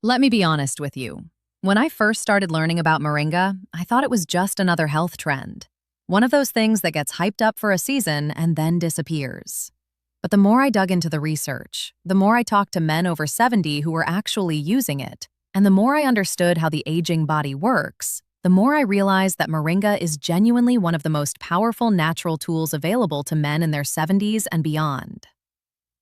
Let me be honest with you. When I first started learning about Moringa, I thought it was just another health trend. One of those things that gets hyped up for a season and then disappears. But the more I dug into the research, the more I talked to men over 70 who were actually using it, and the more I understood how the aging body works, the more I realized that Moringa is genuinely one of the most powerful natural tools available to men in their 70s and beyond.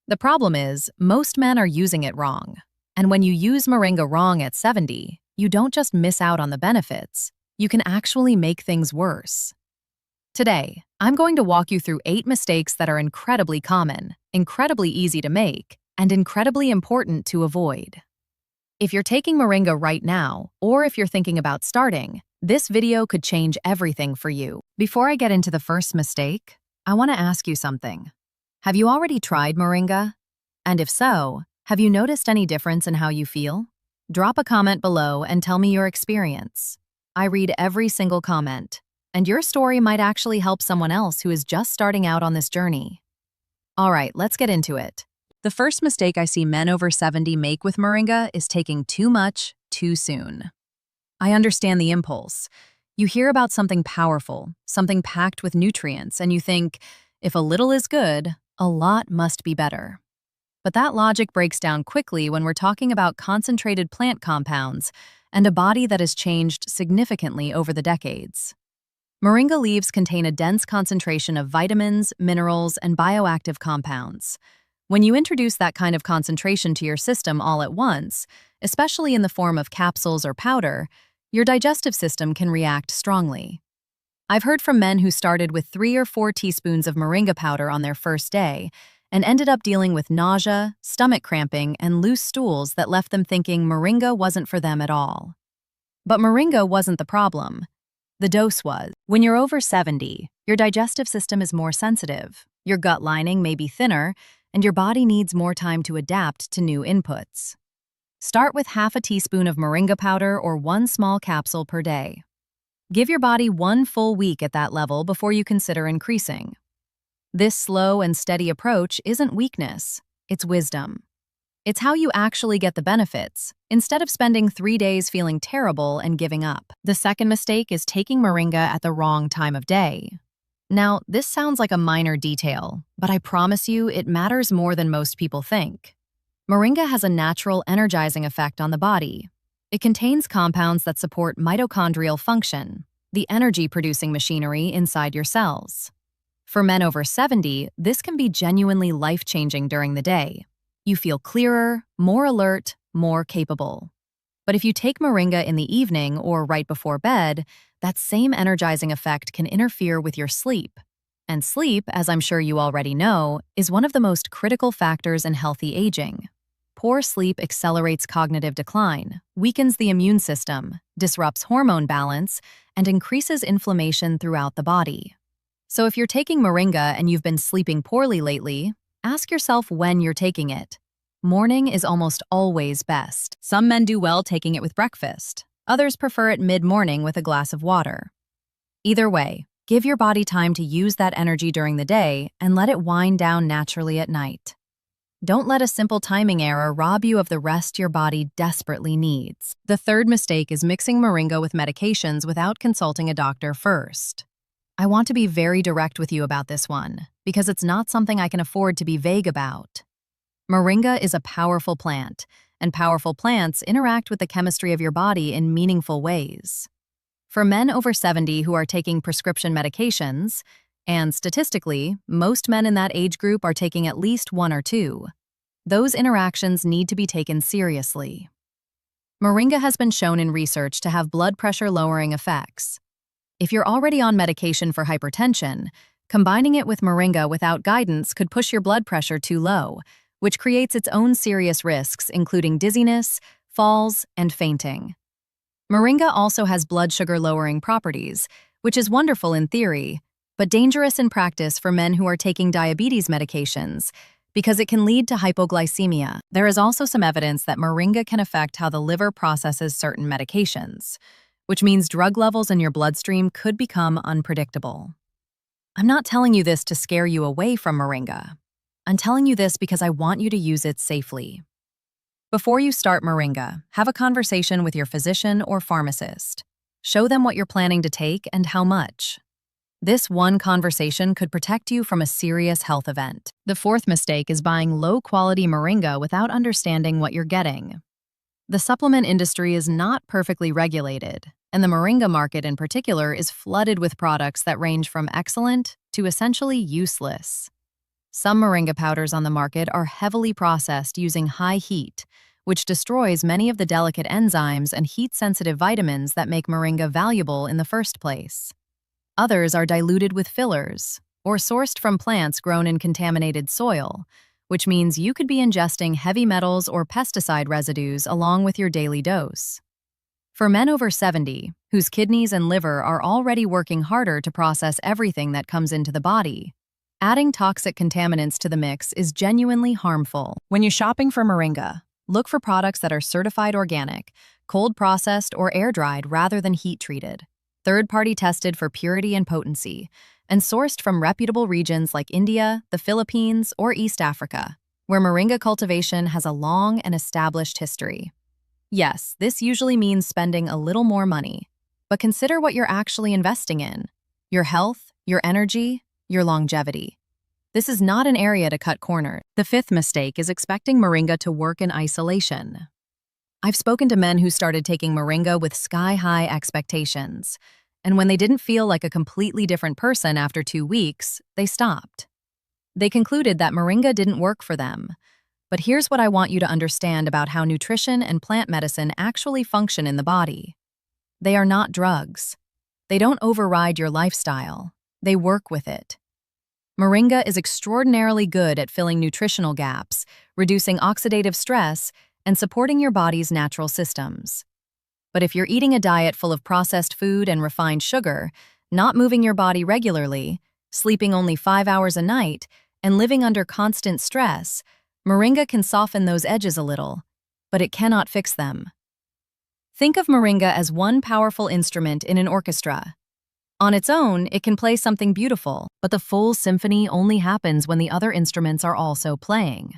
The problem is, most men are using it wrong. And when you use Moringa wrong at 70, you don't just miss out on the benefits, you can actually make things worse. Today, I'm going to walk you through 8 mistakes that are incredibly common, incredibly easy to make, and incredibly important to avoid. If you're taking Moringa right now, or if you're thinking about starting, this video could change everything for you. Before I get into the first mistake, I want to ask you something. Have you already tried Moringa? And if so, have you noticed any difference in how you feel? Drop a comment below and tell me your experience. I read every single comment, and your story might actually help someone else who is just starting out on this journey. All right, let's get into it. The first mistake I see men over 70 make with Moringa is taking too much too soon. I understand the impulse. You hear about something powerful, something packed with nutrients, and you think, if a little is good, a lot must be better. But that logic breaks down quickly when we're talking about concentrated plant compounds and a body that has changed significantly over the decades. Moringa leaves contain a dense concentration of vitamins, minerals, and bioactive compounds. When you introduce that kind of concentration to your system all at once, especially in the form of capsules or powder, your digestive system can react strongly. I've heard from men who started with 3 or 4 teaspoons of Moringa powder on their first day and ended up dealing with nausea, stomach cramping, and loose stools that left them thinking Moringa wasn't for them at all. But Moringa wasn't the problem. The dose was. When you're over 70, your digestive system is more sensitive, your gut lining may be thinner, and your body needs more time to adapt to new inputs. Start with half a teaspoon of Moringa powder or 1 small capsule per day. Give your body 1 full week at that level before you consider increasing. This slow and steady approach isn't weakness, it's wisdom. It's how you actually get the benefits, instead of spending 3 days feeling terrible and giving up. The second mistake is taking Moringa at the wrong time of day. Now, this sounds like a minor detail, but I promise you it matters more than most people think. Moringa has a natural energizing effect on the body. It contains compounds that support mitochondrial function, the energy-producing machinery inside your cells. For men over 70, this can be genuinely life-changing during the day. You feel clearer, more alert, more capable. But if you take Moringa in the evening or right before bed, that same energizing effect can interfere with your sleep. And sleep, as I'm sure you already know, is one of the most critical factors in healthy aging. Poor sleep accelerates cognitive decline, weakens the immune system, disrupts hormone balance, and increases inflammation throughout the body. So if you're taking Moringa and you've been sleeping poorly lately, ask yourself when you're taking it. Morning is almost always best. Some men do well taking it with breakfast. Others prefer it mid-morning with a glass of water. Either way, give your body time to use that energy during the day and let it wind down naturally at night. Don't let a simple timing error rob you of the rest your body desperately needs. The third mistake is mixing Moringa with medications without consulting a doctor first. I want to be very direct with you about this one, because it's not something I can afford to be vague about. Moringa is a powerful plant, and powerful plants interact with the chemistry of your body in meaningful ways. For men over 70 who are taking prescription medications, and statistically, most men in that age group are taking at least 1 or 2, those interactions need to be taken seriously. Moringa has been shown in research to have blood pressure-lowering effects. If you're already on medication for hypertension, combining it with Moringa without guidance could push your blood pressure too low, which creates its own serious risks, including dizziness, falls, and fainting. Moringa also has blood sugar-lowering properties, which is wonderful in theory, but dangerous in practice for men who are taking diabetes medications, because it can lead to hypoglycemia. There is also some evidence that Moringa can affect how the liver processes certain medications, which means drug levels in your bloodstream could become unpredictable. I'm not telling you this to scare you away from Moringa. I'm telling you this because I want you to use it safely. Before you start Moringa, have a conversation with your physician or pharmacist. Show them what you're planning to take and how much. This one conversation could protect you from a serious health event. The fourth mistake is buying low-quality Moringa without understanding what you're getting. The supplement industry is not perfectly regulated, and the Moringa market in particular is flooded with products that range from excellent to essentially useless. Some Moringa powders on the market are heavily processed using high heat, which destroys many of the delicate enzymes and heat-sensitive vitamins that make Moringa valuable in the first place. Others are diluted with fillers, or sourced from plants grown in contaminated soil, which means you could be ingesting heavy metals or pesticide residues along with your daily dose. For men over 70, whose kidneys and liver are already working harder to process everything that comes into the body, adding toxic contaminants to the mix is genuinely harmful. When you're shopping for Moringa, look for products that are certified organic, cold processed, or air-dried rather than heat-treated, third-party tested for purity and potency, and sourced from reputable regions like India, the Philippines, or East Africa, where Moringa cultivation has a long and established history. Yes, this usually means spending a little more money, but consider what you're actually investing in: your health, your energy, your longevity. This is not an area to cut corners. The fifth mistake is expecting Moringa to work in isolation. I've spoken to men who started taking Moringa with sky-high expectations, and when they didn't feel like a completely different person after 2 weeks, they stopped. They concluded that Moringa didn't work for them. But here's what I want you to understand about how nutrition and plant medicine actually function in the body. They are not drugs. They don't override your lifestyle. They work with it. Moringa is extraordinarily good at filling nutritional gaps, reducing oxidative stress, and supporting your body's natural systems. But if you're eating a diet full of processed food and refined sugar, not moving your body regularly, sleeping only 5 hours a night, and living under constant stress, Moringa can soften those edges a little, but it cannot fix them. Think of Moringa as one powerful instrument in an orchestra. On its own, it can play something beautiful, but the full symphony only happens when the other instruments are also playing.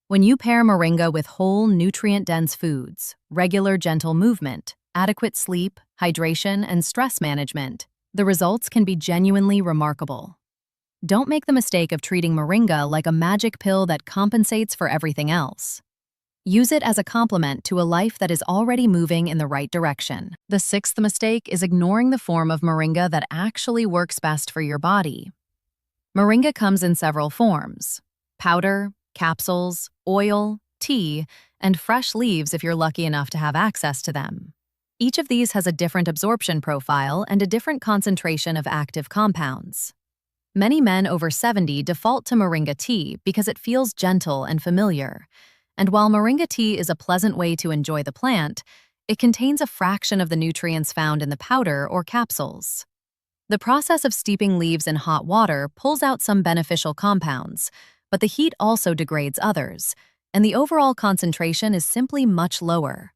When you pair Moringa with whole, nutrient-dense foods, regular gentle movement, adequate sleep, hydration, and stress management, the results can be genuinely remarkable. Don't make the mistake of treating Moringa like a magic pill that compensates for everything else. Use it as a complement to a life that is already moving in the right direction. The sixth mistake is ignoring the form of Moringa that actually works best for your body. Moringa comes in several forms: powder, capsules, oil, tea, and fresh leaves if you're lucky enough to have access to them. Each of these has a different absorption profile and a different concentration of active compounds. Many men over 70 default to Moringa tea because it feels gentle and familiar. And while Moringa tea is a pleasant way to enjoy the plant, it contains a fraction of the nutrients found in the powder or capsules. The process of steeping leaves in hot water pulls out some beneficial compounds, but the heat also degrades others, and the overall concentration is simply much lower.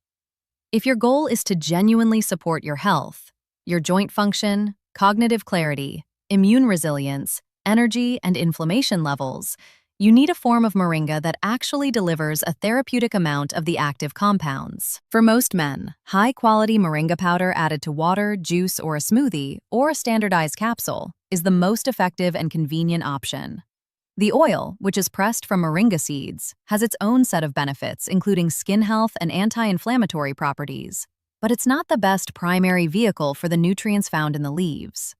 If your goal is to genuinely support your health, your joint function, cognitive clarity, immune resilience, energy, and inflammation levels, you need a form of Moringa that actually delivers a therapeutic amount of the active compounds. For most men, high-quality Moringa powder added to water, juice, or a smoothie, or a standardized capsule, is the most effective and convenient option. The oil, which is pressed from Moringa seeds, has its own set of benefits, including skin health and anti-inflammatory properties, but it's not the best primary vehicle for the nutrients found in the leaves.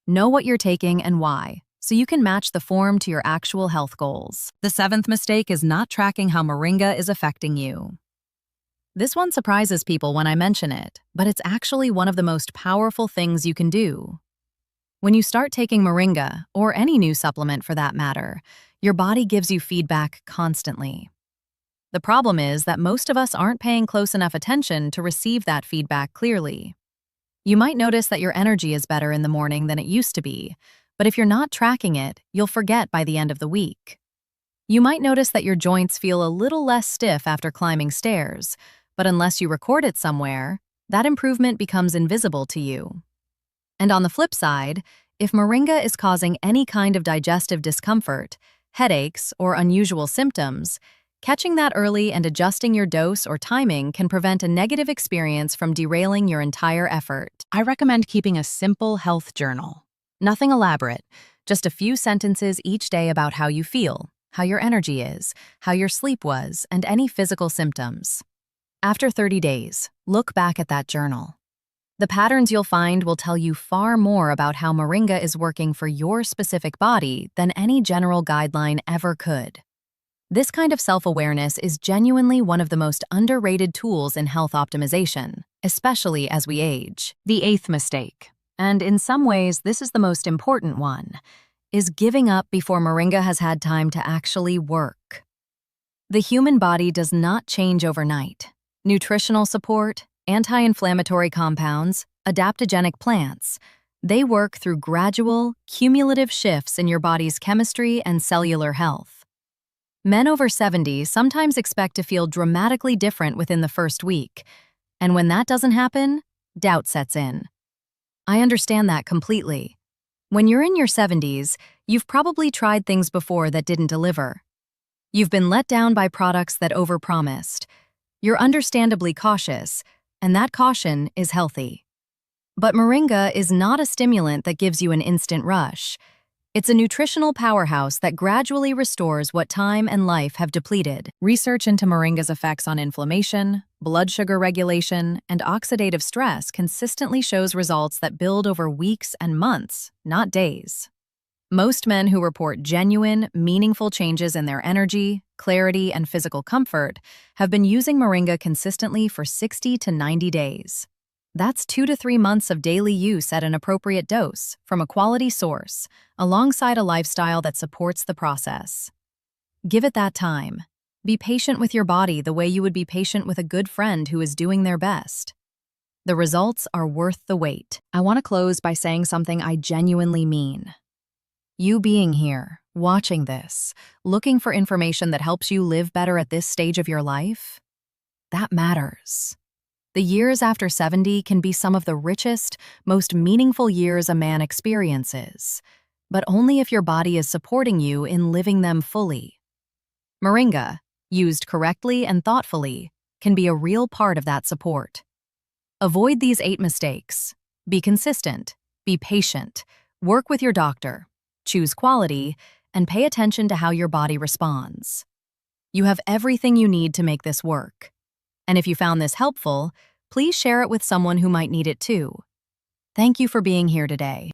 Know what you're taking and why, so you can match the form to your actual health goals. The seventh mistake is not tracking how Moringa is affecting you. This one surprises people when I mention it, but it's actually one of the most powerful things you can do. When you start taking Moringa, or any new supplement for that matter, your body gives you feedback constantly. The problem is that most of us aren't paying close enough attention to receive that feedback clearly. You might notice that your energy is better in the morning than it used to be, but if you're not tracking it, you'll forget by the end of the week. You might notice that your joints feel a little less stiff after climbing stairs, but unless you record it somewhere, that improvement becomes invisible to you. And on the flip side, if Moringa is causing any kind of digestive discomfort, headaches, or unusual symptoms, Catching that early and adjusting your dose or timing can prevent a negative experience from derailing your entire effort. I recommend keeping a simple health journal. Nothing elaborate, just a few sentences each day about how you feel, how your energy is, how your sleep was, and any physical symptoms. After 30 days, look back at that journal. The patterns you'll find will tell you far more about how Moringa is working for your specific body than any general guideline ever could. This kind of self-awareness is genuinely one of the most underrated tools in health optimization, especially as we age. The eighth mistake, and in some ways this is the most important one, is giving up before Moringa has had time to actually work. The human body does not change overnight. Nutritional support, anti-inflammatory compounds, adaptogenic plants, they work through gradual, cumulative shifts in your body's chemistry and cellular health. Men over 70 sometimes expect to feel dramatically different within the first week, and when that doesn't happen, doubt sets in. I understand that completely. When you're in your 70s, you've probably tried things before that didn't deliver. You've been let down by products that overpromised. You're understandably cautious, and that caution is healthy. But Moringa is not a stimulant that gives you an instant rush. It's a nutritional powerhouse that gradually restores what time and life have depleted. Research into Moringa's effects on inflammation, blood sugar regulation, and oxidative stress consistently shows results that build over weeks and months, not days. Most men who report genuine, meaningful changes in their energy, clarity, and physical comfort have been using Moringa consistently for 60 to 90 days. That's 2 to 3 months of daily use at an appropriate dose from a quality source, alongside a lifestyle that supports the process. Give it that time. Be patient with your body the way you would be patient with a good friend who is doing their best. The results are worth the wait. I want to close by saying something I genuinely mean. You being here, watching this, looking for information that helps you live better at this stage of your life, that matters. The years after 70 can be some of the richest, most meaningful years a man experiences, but only if your body is supporting you in living them fully. Moringa, used correctly and thoughtfully, can be a real part of that support. Avoid these 8 mistakes. Be consistent, be patient, work with your doctor, choose quality, and pay attention to how your body responds. You have everything you need to make this work. And if you found this helpful, please share it with someone who might need it too. Thank you for being here today.